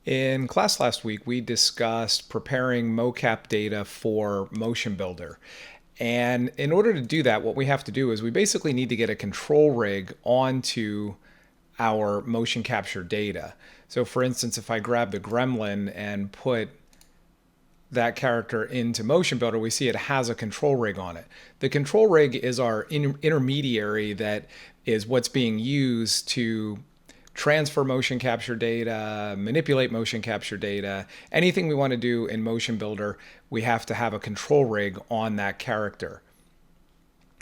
In class last week, we discussed preparing mocap data for Motion Builder. And in order to do that, what we have to do is we basically need to get a control rig onto our motion capture data. So for instance, if I grab the gremlin and put that character into Motion Builder, we see it has a control rig on it. The control rig is our intermediary that is what's being used to transfer motion capture data, manipulate motion capture data. Anything we want to do in Motion Builder, we have to have a control rig on that character.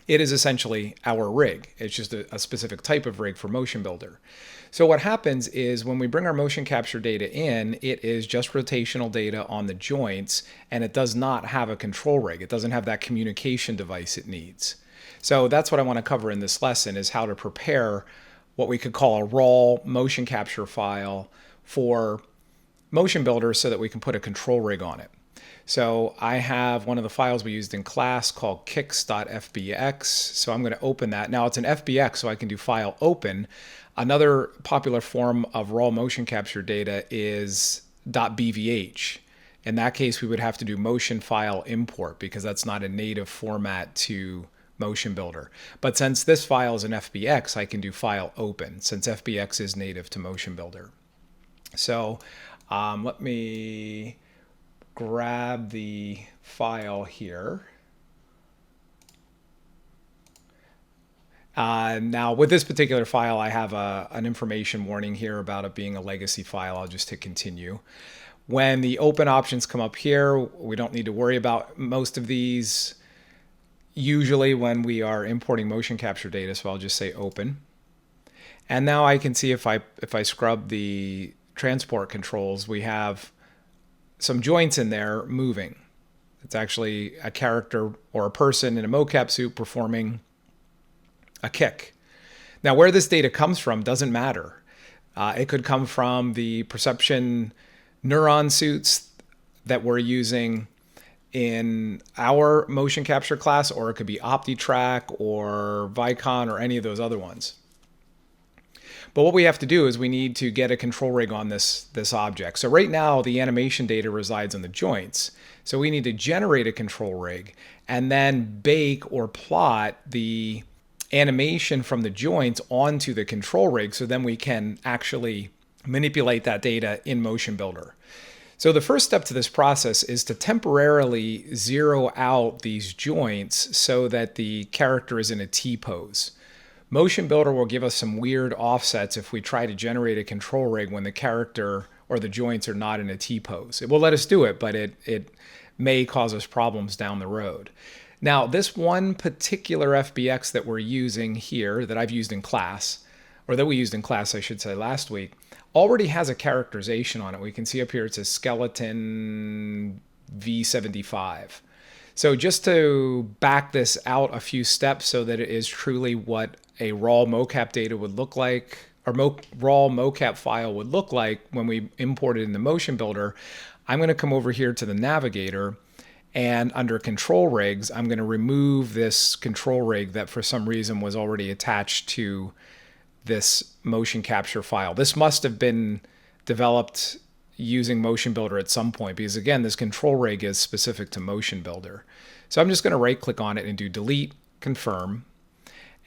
It is essentially our rig. It's just a specific type of rig for Motion Builder. So what happens is when we bring our motion capture data in, it is just rotational data on the joints, and it does not have a control rig. It doesn't have that communication device it needs. So that's what I want to cover in this lesson, is how to prepare what we could call a raw motion capture file for Motion Builder so that we can put a control rig on it. So I have one of the files we used in class called kicks.fbx. So I'm going to open that. Now it's an FBX, so I can do file open. Another popular form of raw motion capture data is .bvh. In that case, we would have to do motion file import because that's not a native format to Motion Builder. But since this file is an FBX, I can do file open since FBX is native to Motion Builder. So let me grab the file here. Now with this particular file, I have an information warning here about it being a legacy file. I'll just hit continue. When the open options come up here, we don't need to worry about most of these usually when we are importing motion capture data, so I'll just say open. And now I can see if I scrub the transport controls, we have some joints in there moving. It's actually a character or a person in a mocap suit performing a kick. Now where this data comes from doesn't matter. It could come from the perception neuron suits that we're using in our motion capture class, or it could be OptiTrack or Vicon or any of those other ones. But what we have to do is we need to get a control rig on this object. So right now the animation data resides on the joints. So we need to generate a control rig and then bake or plot the animation from the joints onto the control rig, so then we can actually manipulate that data in Motion Builder. So the first step to this process is to temporarily zero out these joints so that the character is in a T-pose. Motion Builder will give us some weird offsets if we try to generate a control rig when the character or the joints are not in a T-pose. It will let us do it, but it may cause us problems down the road. Now, this one particular FBX that we're using here, that I've used in class, or that we used in class, I should say, last week, already has a characterization on it. We can see up here it says skeleton V75. So just to back this out a few steps so that it is truly what a raw mocap data would look like, or raw mocap file would look like when we import it in the Motion Builder, I'm going to come over here to the navigator, and under control rigs, I'm going to remove this control rig that for some reason was already attached to this motion capture file. This must have been developed using Motion Builder at some point, because again, this control rig is specific to Motion Builder. So I'm just going to right click on it and do delete, confirm.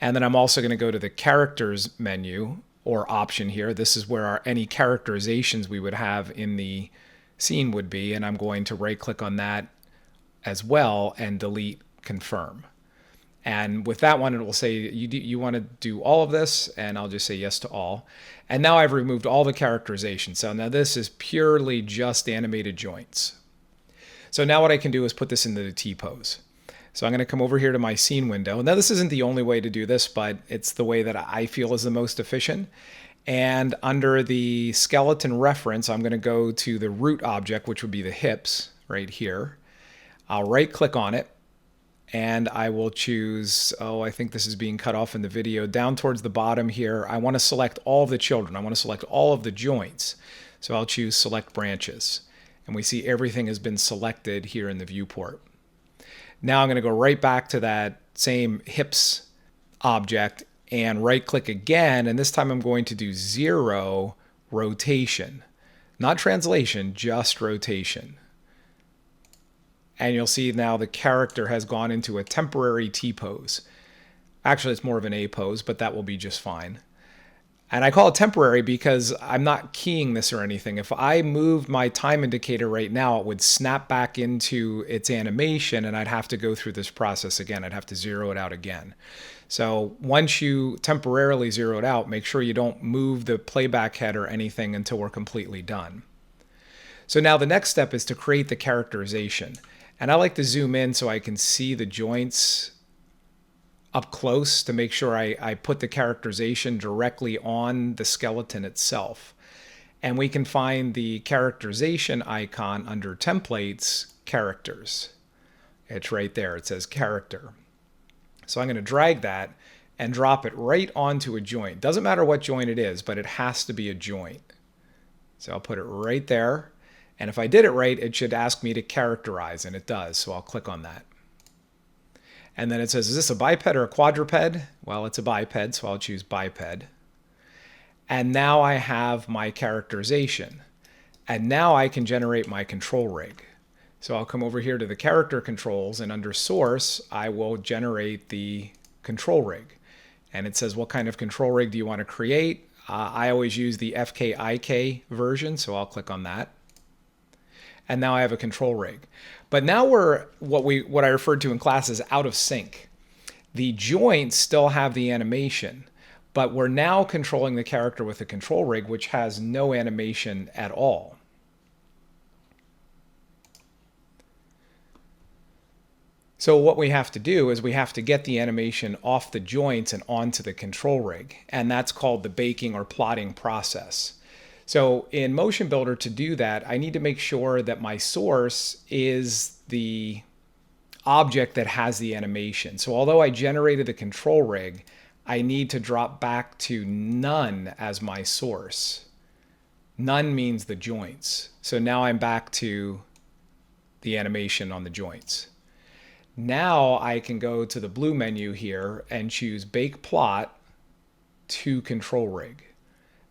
And then I'm also going to go to the characters menu or option here. This is where any characterizations we would have in the scene would be. And I'm going to right click on that as well and delete, confirm. And with that one, it will say you want to do all of this, and I'll just say yes to all. And now I've removed all the characterization. So now this is purely just animated joints. So now what I can do is put this into the T-pose. So I'm going to come over here to my scene window. Now this isn't the only way to do this, but it's the way that I feel is the most efficient. And under the skeleton reference, I'm going to go to the root object, which would be the hips right here. I'll right click on it. And I will choose, I think this is being cut off in the video, down towards the bottom here. I want to select all of the children. I want to select all of the joints. So I'll choose select branches. And we see everything has been selected here in the viewport. Now I'm going to go right back to that same hips object and right click again. And this time I'm going to do 0 rotation. Not translation, just rotation. And you'll see now the character has gone into a temporary T pose. Actually, it's more of an A pose, but that will be just fine. And I call it temporary because I'm not keying this or anything. If I moved my time indicator right now, it would snap back into its animation and I'd have to go through this process again. I'd have to zero it out again. So once you temporarily zero it out, make sure you don't move the playback head or anything until we're completely done. So now the next step is to create the characterization. And I like to zoom in so I can see the joints up close to make sure I put the characterization directly on the skeleton itself. And we can find the characterization icon under templates, characters. It's right there. It says character. So I'm going to drag that and drop it right onto a joint. Doesn't matter what joint it is, but it has to be a joint. So I'll put it right there. And if I did it right, it should ask me to characterize, and it does. So I'll click on that. And then it says, is this a biped or a quadruped? Well, it's a biped, so I'll choose biped. And now I have my characterization. And now I can generate my control rig. So I'll come over here to the character controls, and under source, I will generate the control rig. And it says, what kind of control rig do you want to create? I always use the FKIK version, so I'll click on that. And now I have a control rig. But now we're what I referred to in class as out of sync. The joints still have the animation, but we're now controlling the character with a control rig, which has no animation at all. So what we have to do is we have to get the animation off the joints and onto the control rig. And that's called the baking or plotting process. So in Motion Builder, to do that, I need to make sure that my source is the object that has the animation. So although I generated the control rig, I need to drop back to none as my source. None means the joints. So now I'm back to the animation on the joints. Now I can go to the blue menu here and choose Bake Plot to Control Rig.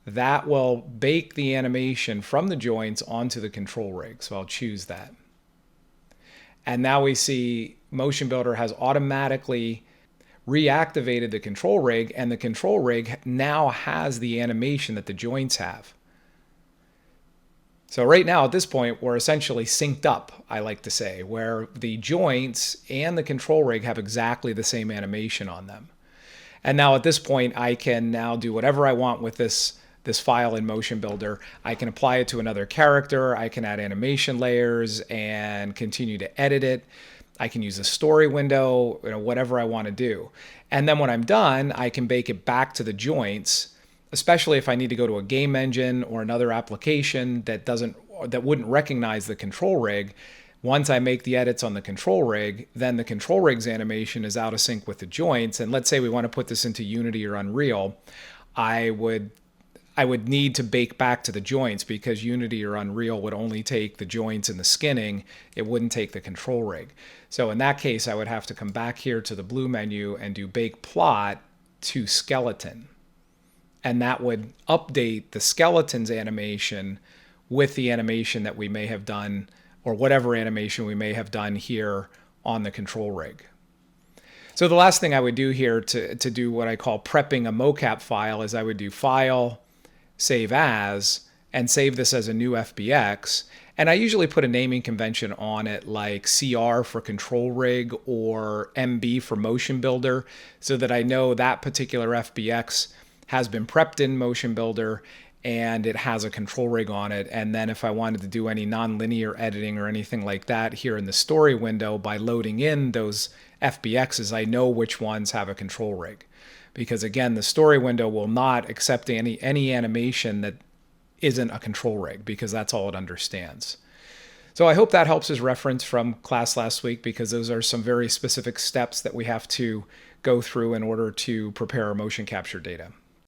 That will bake the animation from the joints onto the control rig. So I'll choose that. And now we see Motion Builder has automatically reactivated the control rig, and the control rig now has the animation that the joints have. So right now at this point, we're essentially synced up, I like to say, where the joints and the control rig have exactly the same animation on them. And now at this point, I can now do whatever I want with this file in Motion Builder. I can apply it to another character. I can add animation layers and continue to edit it. I can use a story window, whatever I want to do. And then when I'm done, I can bake it back to the joints, especially if I need to go to a game engine or another application that wouldn't recognize the control rig. Once I make the edits on the control rig, then the control rig's animation is out of sync with the joints. And let's say we want to put this into Unity or Unreal, I would need to bake back to the joints because Unity or Unreal would only take the joints and the skinning. It wouldn't take the control rig. So in that case, I would have to come back here to the blue menu and do Bake Plot to Skeleton. And that would update the skeleton's animation with the animation that we may have done, or whatever animation we may have done here on the control rig. So the last thing I would do here to do what I call prepping a mocap file is I would do File, Save As, and save this as a new FBX. And I usually put a naming convention on it like CR for control rig or MB for Motion Builder, so that I know that particular FBX has been prepped in Motion Builder and it has a control rig on it. And then if I wanted to do any nonlinear editing or anything like that here in the story window by loading in those FBXs, I know which ones have a control rig. Because again, the story window will not accept any animation that isn't a control rig, because that's all it understands. So I hope that helps as reference from class last week, because those are some very specific steps that we have to go through in order to prepare our motion capture data.